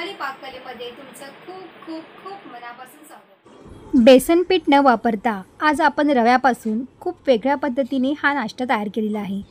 रुमाली पाककलेमध्ये तुमचं खूप खूप खूप मनापासून स्वागत। बेसन पीठ न वापरता आज आपण रव्यापासून खूप वेगळ्या पद्धतीने हा नाश्ता तयार केलेला आहे।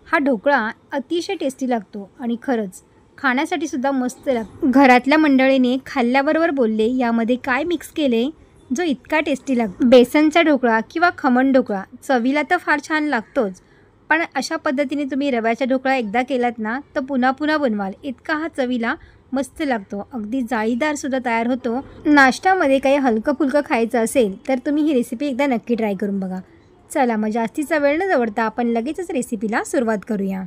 हा ढोकळा अतिशय टेस्टी लागतो आणि खरंच खाण्यासाठी सुद्धा मस्त लागतो। घरातल्या मंडळीने खाल्ल्याबरोबर बोलले यामध्ये काय मिक्स केले जो इतका टेस्टी लागतो। बेसनचा ढोकळा किंवा खमण ढोकळा चवीला तर फार छान लागतोच, पण अशा पद्धतीने तुम्ही रव्याचा ढोकळा एकदा केलात ना तर पुन्हा पुन्हा बनवाल, इतका हा चवीला मस्त लागतो। अगदी जाळीदार सुद्धा तयार होतो। नाश्त्यामध्ये काही हलकं फुलकं खायचं असेल तर तुम्ही ही रेसिपी एकदा नक्की ट्राय करून बघा। चला मग जास्तीचा वेळ न दवडता आपण लगेचच रेसिपीला सुरुवात करूया।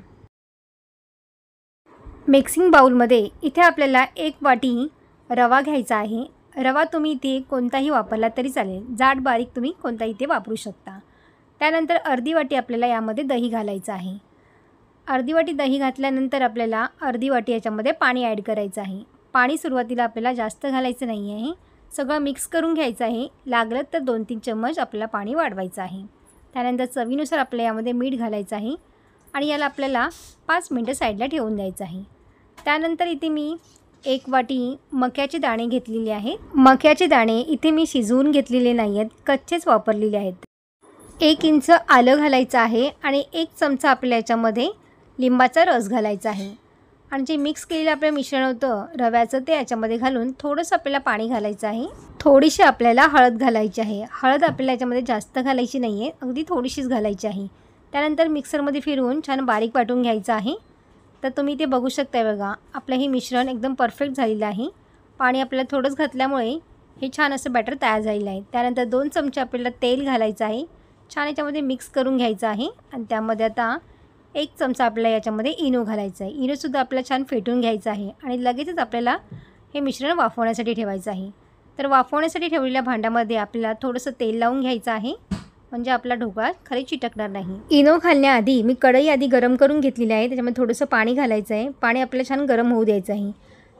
मिक्सिंग बाउलमध्ये इथे आपल्याला 1 वाटी रवा घ्यायचा आहे। रवा तुम्ही इथे कोणताही वापरला तरी चालेल, जाड बारीक तुम्ही कोणताही इथे वापरू शकता। त्यानंतर अर्धी वाटी आपल्याला यामध्ये दही घालायचं आहे। अर्धी वाटी दही घातल्यानंतर आपल्याला अर्धी वाटी याच्यामध्ये पाणी ॲड करायचं आहे। पाणी सुरुवातीला आपल्याला जास्त घालायचं नाही आहे, सगळं मिक्स करून घ्यायचं आहे। लागलं तर 2-3 चम्मच आपल्याला पाणी वाढवायचं आहे। त्यानंतर चवीनुसार आपल्याला यामध्ये मीठ घालायचं आहे आणि याला आपल्याला 5 मिनटं साईडला ठेवून द्यायचं आहे। त्यानंतर इथे मी 1 वाटी मक्याचे दाणे घेतलेले आहेत। मक्याचे दाणे इथे मी शिजवून घेतलेले नाही आहेत, कच्चेच वापरलेले आहेत। 1 इंच आलं घालायचं आहे आणि 1 चमचा आपल्याला याच्यामध्ये लिंबाचा रस घालायचा आहे आणि जे मिक्स केलेलं आपलं मिश्रण होतं रव्याचं ते याच्यामध्ये घालून थोडंसं आपल्याला पाणी घालायचं आहे। थोडीशी आपल्याला हळद घालायची आहे। हळद आपल्याला याच्यामध्ये जास्त घालायची नाही आहे, अगदी थोडीशीच घालायची आहे। त्यानंतर मिक्सरमध्ये फिरवून छान बारीक वाटून घ्यायचं आहे। तर तुम्ही ते बघू शकताय बघा, आपलं हे मिश्रण एकदम परफेक्ट झालेलं आहे। पाणी आपल्याला थोडंच घातल्यामुळे हे छान असं बॅटर तयार झालेलं आहे। त्यानंतर 2 चमचे आपल्याला तेल घालायचं आहे, छान याच्यामध्ये मिक्स करून घ्यायचं आहे आणि त्यामध्ये आता 1 चमचा आपल्याला याच्यामध्ये इनो घालायचा आहे। इनोसुद्धा आपल्याला छान फेटून घ्यायचं आहे आणि लगेचच आपल्याला हे मिश्रण वाफवण्यासाठी ठेवायचं आहे। तर वाफवण्यासाठी ठेवलेल्या भांड्यामध्ये आपल्याला थोडंसं तेल लावून घ्यायचं आहे, म्हणजे आपला ढोकळा खाली चिटकणार नाही। इनो घालण्याआधी मी कढई आधी गरम करून घेतलेली आहे, त्याच्यामध्ये थोडंसं पाणी घालायचं आहे। पाणी आपल्याला छान गरम होऊ द्यायचं आहे,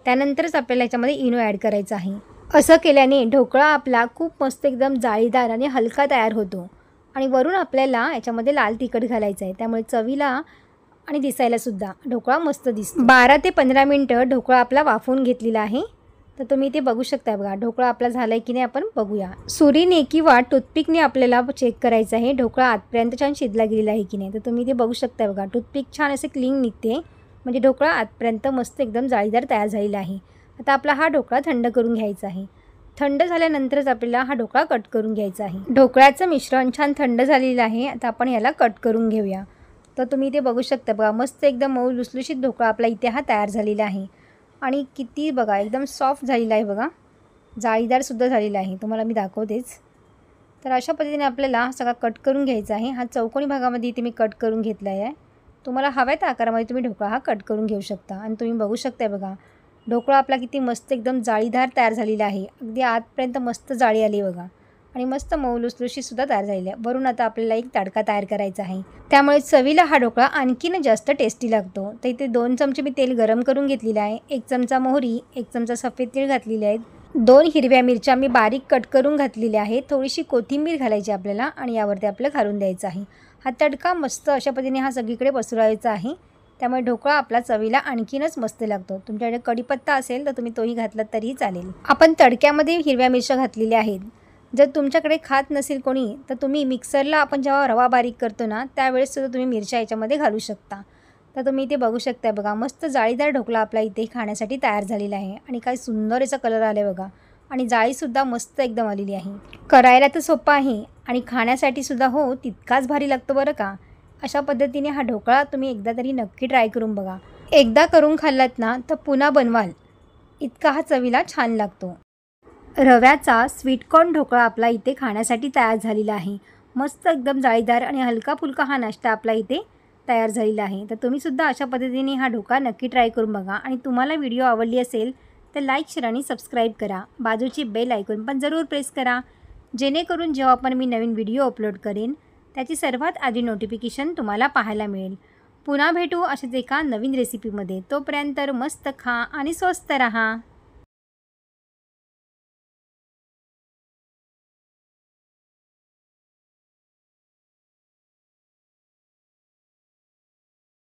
त्यानंतरच आपल्याला याच्यामध्ये इनो ॲड करायचं आहे। असं केल्याने ढोकळा आपला खूप मस्त एकदम जाळीदार आणि हलका तयार होतो आणि वरून आपल्याला याच्यामध्ये लाल तिखट घालायचं आहे, त्यामुळे चवीला आणि दिसायलासुद्धा ढोकळा मस्त दिसतो। 12 ते 15 मिनटं ढोकळा आपला वाफवून घेतलेला आहे। तर तुम्ही ते बघू शकता बघा, ढोकळा आपला झाला आहे की नाही आपण बघूया। सुरीने किंवा टूथपिकने आपल्याला चेक करायचं आहे ढोकळा आतपर्यंत छान शिजला गेलेला आहे की नाही। तर तुम्ही ते बघू शकता बघा, टूथपिक छान असे क्लीन निघते, म्हणजे ढोकळा आतपर्यंत मस्त एकदम जाळीदार तयार झालेला आहे। आता आपला हा ढोकळा थंड करून घ्यायचा आहे। थंड झाल्यानंतरच आपल्याला हा ढोकळा कट करून घ्यायचा आहे। ढोकळ्याचं मिश्रण छान थंड झालेलं आहे, आता आपण याला कट करून घेऊया। तर तुम्ही ते बघू शकता बघा, मस्त एकदम मऊ लुसलुशीत ढोकळा आपला इथे हा तयार झालेला आहे आणि किती बघा एकदम सॉफ्ट झालेला आहे बघा, जाळीदारसुद्धा झालेला आहे, तुम्हाला मी दाखवतेच। तर अशा पद्धतीने आपल्याला हा सगळा कट करून घ्यायचा आहे। हा चौकोनी भागामध्ये इथे मी कट करून घेतला आहे। तुम्हाला हव्या त्या आकारामध्ये तुम्ही ढोकळा हा कट करून घेऊ शकता आणि तुम्ही बघू शकताय बघा, ढोकळा आपला किती मस्त एकदम जाळीदार तयार झालेला आहे। अगदी आतपर्यंत मस्त जाळी आली बघा आणि मस्त मऊ लुसलुशीतसुद्धा तयार झालेली आहे। वरून आता आपल्याला एक तडका तयार करायचा आहे, त्यामुळे चवीला हा ढोकळा आणखीन जास्त टेस्टी लागतो। तर इथे 2 चमचे मी तेल गरम करून घेतलेलं आहे। 1 चमचा मोहरी, 1 चमचा सफेद तीळ घातलेले आहेत। 2 हिरव्या मिरच्या मी बारीक कट करून घातलेल्या आहेत। थोडीशी कोथिंबीर घालायची आपल्याला आणि यावरती आपल्याला घालून द्यायचा आहे। हा तडका मस्त अशा पद्धतीने हा सगळीकडे पसरवायचा आहे, त्यामुळे ढोकळा आपला चवीला आणखीनच मस्त लागतो। तुमच्याकडे कढीपत्ता असेल तर तुम्ही तोही घातलात तरीही चालेल। आपण तडक्यामध्ये हिरव्या मिरच्या घातलेल्या आहेत। जर तुमच्याकडे खात नसेल कोणी तर तुम्ही मिक्सरला आपण जेव्हा रवा बारीक करतो ना त्यावेळेससुद्धा तुम्ही मिरच्या याच्यामध्ये घालू शकता। तर तुम्ही इथे बघू शकता बघा, मस्त जाळीदार ढोकळा आपला इथे खाण्यासाठी तयार झालेला आहे आणि काय सुंदर याचा कलर आला बघा आणि जाळीसुद्धा मस्त एकदम आलेली आहे। करायला तर सोपं आहे आणि खाण्यासाठीसुद्धा हो तितकाच भारी लागतो बरं का। अशा पद्धतीने हा ढोकळा तुम्ही एकदा तरी नक्की ट्राय करून बघा। एकदा करून खाल्लात ना तर पुन्हा बनवाल, इतका हा चवीला छान लागतो। रव्याचा स्वीटकॉर्न ढोकळा आपला इथे खाण्यासाठी तयार झालेला आहे। मस्त एकदम जाळीदार आणि हलका फुलका हा नाश्ता आपला इथे तयार झालेला आहे। तर तुम्हीसुद्धा अशा पद्धतीने हा ढोकळा नक्की ट्राय करून बघा आणि तुम्हाला व्हिडिओ आवडली असेल तर लाईक, शेअर आणि सबस्क्राईब करा। बाजूची बेल आयकॉन पण जरूर प्रेस करा, जेणेकरून जेव्हा पण मी नवीन व्हिडिओ अपलोड करेन त्याची सर्वात आधी नोटिफिकेशन तुम्हाला पाहायला मिळेल। पुन्हा भेटू अशाच एका नवीन रेसिपीमध्ये, तोपर्यंत मस्त खा आणि स्वस्त रहा।